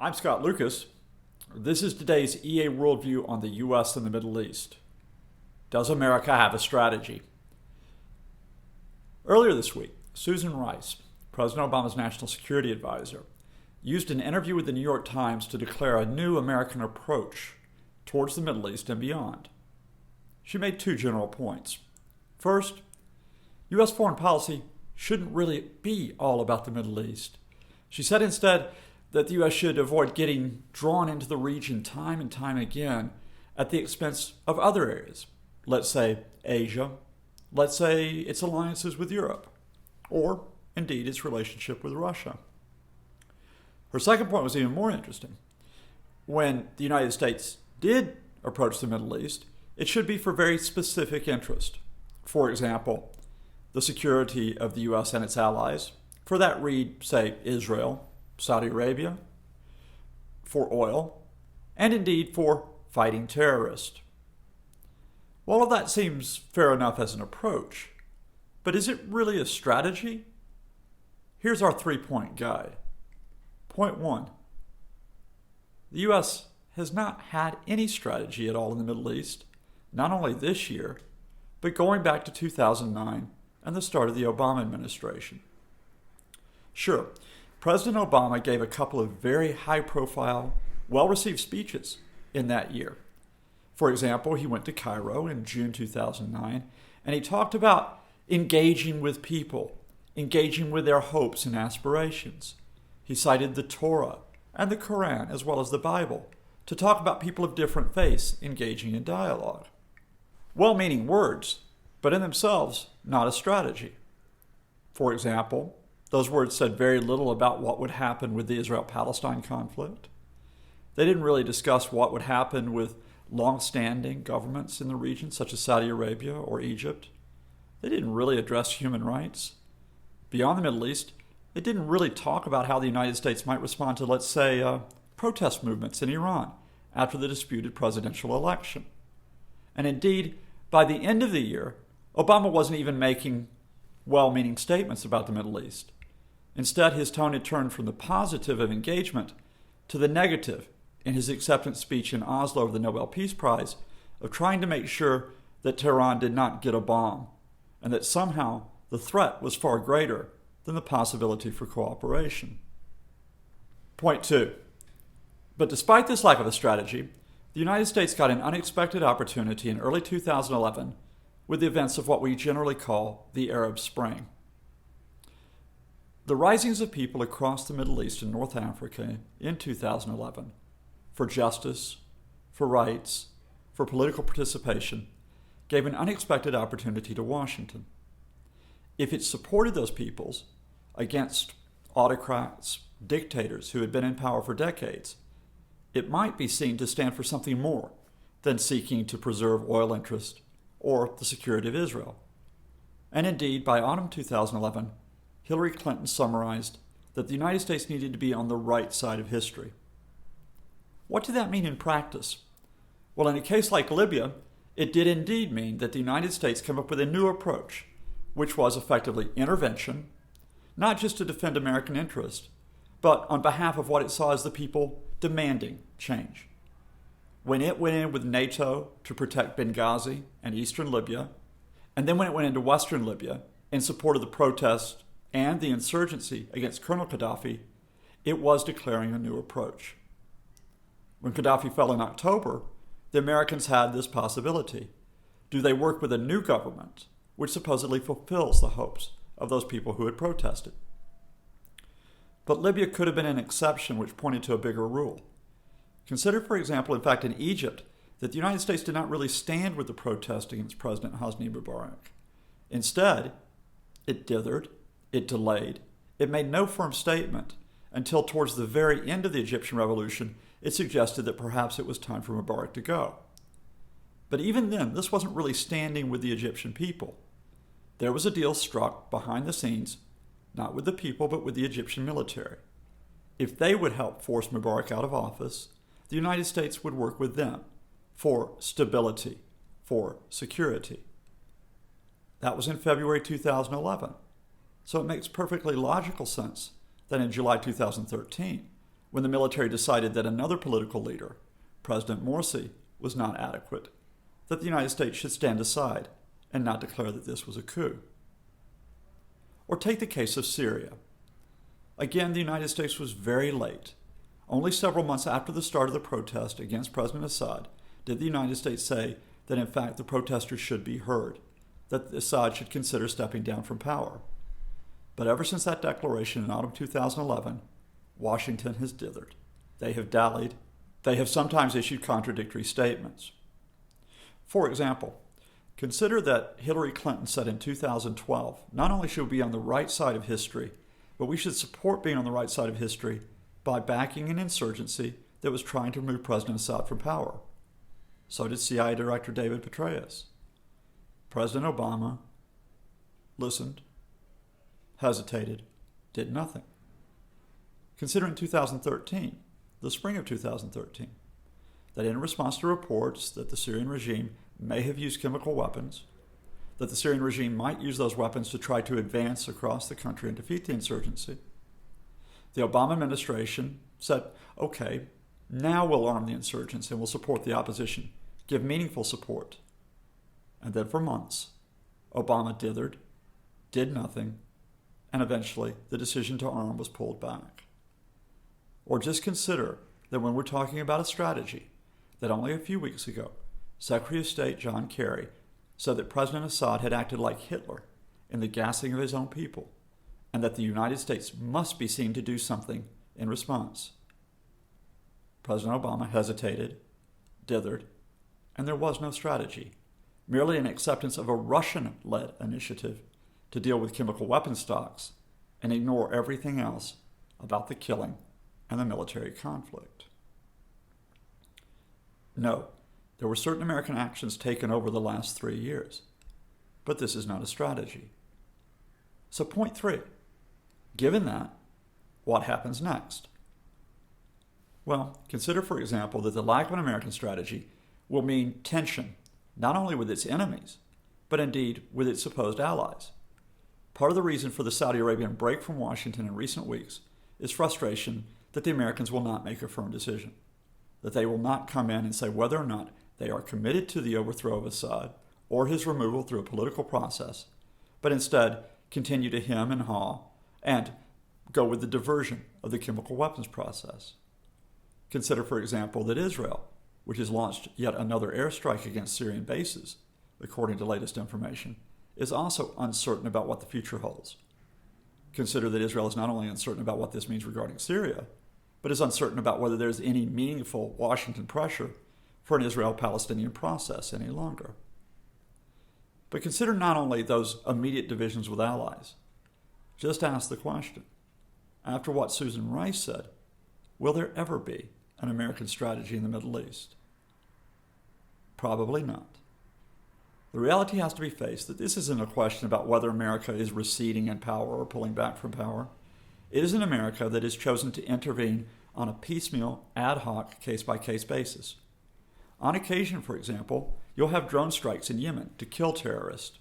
I'm Scott Lucas. This is today's EAWorldView on the U.S. and the Middle East. Does America have a strategy? Earlier this week, Susan Rice, President Obama's national security advisor, used an interview with the New York Times to declare a new American approach towards the Middle East and beyond. She made two general points. First, U.S. foreign policy shouldn't really be all about the Middle East. She said instead that the U.S. should avoid getting drawn into the region time and time again at the expense of other areas. Let's say Asia, let's say its alliances with Europe, or indeed its relationship with Russia. Her second point was even more interesting. When the United States did approach the Middle East, it should be for very specific interest. For example, the security of the U.S. and its allies. For that read, say, Israel, Saudi Arabia, for oil, and indeed for fighting terrorists. Well, all of that seems fair enough as an approach, but is it really a strategy? Here's our three-point guide. Point one, the U.S. has not had any strategy at all in the Middle East, not only this year, but going back to 2009 and the start of the Obama administration. Sure, President Obama gave a couple of very high-profile, well-received speeches in that year. For example, he went to Cairo in June 2009, and he talked about engaging with people, engaging with their hopes and aspirations. He cited the Torah and the Quran, as well as the Bible, to talk about people of different faiths engaging in dialogue. Well-meaning words, but in themselves, not a strategy. For example, those words said very little about what would happen with the Israel-Palestine conflict. They didn't really discuss what would happen with long-standing governments in the region, such as Saudi Arabia or Egypt. They didn't really address human rights. Beyond the Middle East, they didn't really talk about how the United States might respond to, let's say, protest movements in Iran after the disputed presidential election. And indeed, by the end of the year, Obama wasn't even making well-meaning statements about the Middle East. Instead, his tone had turned from the positive of engagement to the negative in his acceptance speech in Oslo of the Nobel Peace Prize of trying to make sure that Tehran did not get a bomb and that somehow the threat was far greater than the possibility for cooperation. Point two. But despite this lack of a strategy, the United States got an unexpected opportunity in early 2011 with the events of what we generally call the Arab Spring. The risings of people across the Middle East and North Africa in 2011 for justice, for rights, for political participation gave an unexpected opportunity to Washington. If it supported those peoples against autocrats, dictators who had been in power for decades, it might be seen to stand for something more than seeking to preserve oil interests or the security of Israel. And indeed, by autumn 2011, Hillary Clinton summarized that the United States needed to be on the right side of history. What did that mean in practice? Well, in a case like Libya, it did indeed mean that the United States came up with a new approach, which was effectively intervention, not just to defend American interest, but on behalf of what it saw as the people demanding change. When it went in with NATO to protect Benghazi and eastern Libya, and then when it went into western Libya in support of the protests and the insurgency against Colonel Gaddafi, it was declaring a new approach. When Gaddafi fell in October, the Americans had this possibility. Do they work with a new government, which supposedly fulfills the hopes of those people who had protested? But Libya could have been an exception which pointed to a bigger rule. Consider, for example, in fact, in Egypt, that the United States did not really stand with the protest against President Hosni Mubarak. Instead, it dithered, it delayed, it made no firm statement until towards the very end of the Egyptian revolution, it suggested that perhaps it was time for Mubarak to go. But even then, this wasn't really standing with the Egyptian people. There was a deal struck behind the scenes, not with the people, but with the Egyptian military. If they would help force Mubarak out of office, the United States would work with them for stability, for security. That was in February 2011. So it makes perfectly logical sense that in July 2013, when the military decided that another political leader, President Morsi, was not adequate, that the United States should stand aside and not declare that this was a coup. Or take the case of Syria. Again, the United States was very late. Only several months after the start of the protest against President Assad did the United States say that in fact the protesters should be heard, that Assad should consider stepping down from power. But ever since that declaration in autumn 2011, Washington has dithered. They have dallied. They have sometimes issued contradictory statements. For example, consider that Hillary Clinton said in 2012, not only should we be on the right side of history, but we should support being on the right side of history by backing an insurgency that was trying to remove President Assad from power. So did CIA Director David Petraeus. President Obama listened, hesitated, did nothing. Consider in 2013, the spring of 2013, that in response to reports that the Syrian regime may have used chemical weapons, that the Syrian regime might use those weapons to try to advance across the country and defeat the insurgency, the Obama administration said, okay, now we'll arm the insurgents and we'll support the opposition, give meaningful support. And then for months, Obama dithered, did nothing, and eventually the decision to arm was pulled back. Or just consider that when we're talking about a strategy, that only a few weeks ago, Secretary of State John Kerry said that President Assad had acted like Hitler in the gassing of his own people, and that the United States must be seen to do something in response. President Obama hesitated, dithered, and there was no strategy, merely an acceptance of a Russian-led initiative to deal with chemical weapon stocks and ignore everything else about the killing and the military conflict. No, there were certain American actions taken over the last 3 years, but this is not a strategy. So point 3, given that, what happens next? Well, consider, for example, that the lack of an American strategy will mean tension, not only with its enemies, but indeed with its supposed allies. Part of the reason for the Saudi Arabian break from Washington in recent weeks is frustration that the Americans will not make a firm decision, that they will not come in and say whether or not they are committed to the overthrow of Assad or his removal through a political process, but instead continue to hem and haw and go with the diversion of the chemical weapons process. Consider, for example, that Israel, which has launched yet another airstrike against Syrian bases, according to latest information, is also uncertain about what the future holds. Consider that Israel is not only uncertain about what this means regarding Syria, but is uncertain about whether there's any meaningful Washington pressure for an Israel-Palestinian process any longer. But consider not only those immediate divisions with allies. Just ask the question, after what Susan Rice said, will there ever be an American strategy in the Middle East? Probably not. The reality has to be faced that this isn't a question about whether America is receding in power or pulling back from power. It is an America that has chosen to intervene on a piecemeal, ad hoc, case-by-case basis. On occasion, for example, you'll have drone strikes in Yemen to kill terrorists.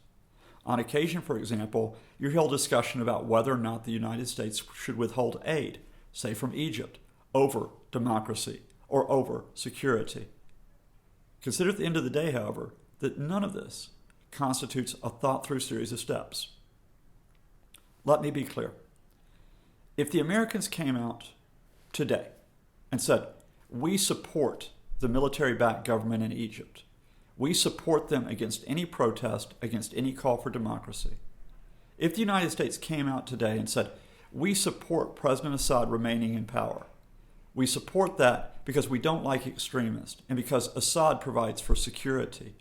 On occasion, for example, you'll hear discussion about whether or not the United States should withhold aid, say from Egypt, over democracy or over security. Consider at the end of the day, however, that none of this constitutes a thought-through series of steps. Let me be clear. If the Americans came out today and said, we support the military-backed government in Egypt, we support them against any protest, against any call for democracy. If the United States came out today and said, we support President Assad remaining in power, we support that because we don't like extremists and because Assad provides for security.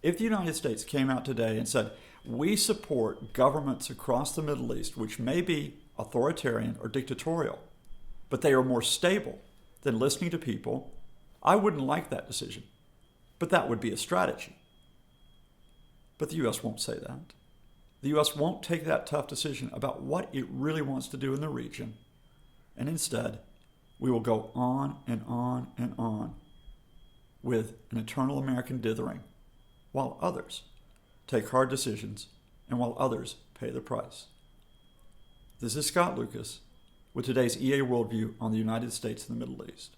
If the United States came out today and said, we support governments across the Middle East, which may be authoritarian or dictatorial, but they are more stable than listening to people, I wouldn't like that decision. But that would be a strategy. But the U.S. won't say that. The U.S. won't take that tough decision about what it really wants to do in the region. And instead, we will go on and on and on with an eternal American dithering, while others take hard decisions and while others pay the price. This is Scott Lucas, with today's EA Worldview on the United States and the Middle East.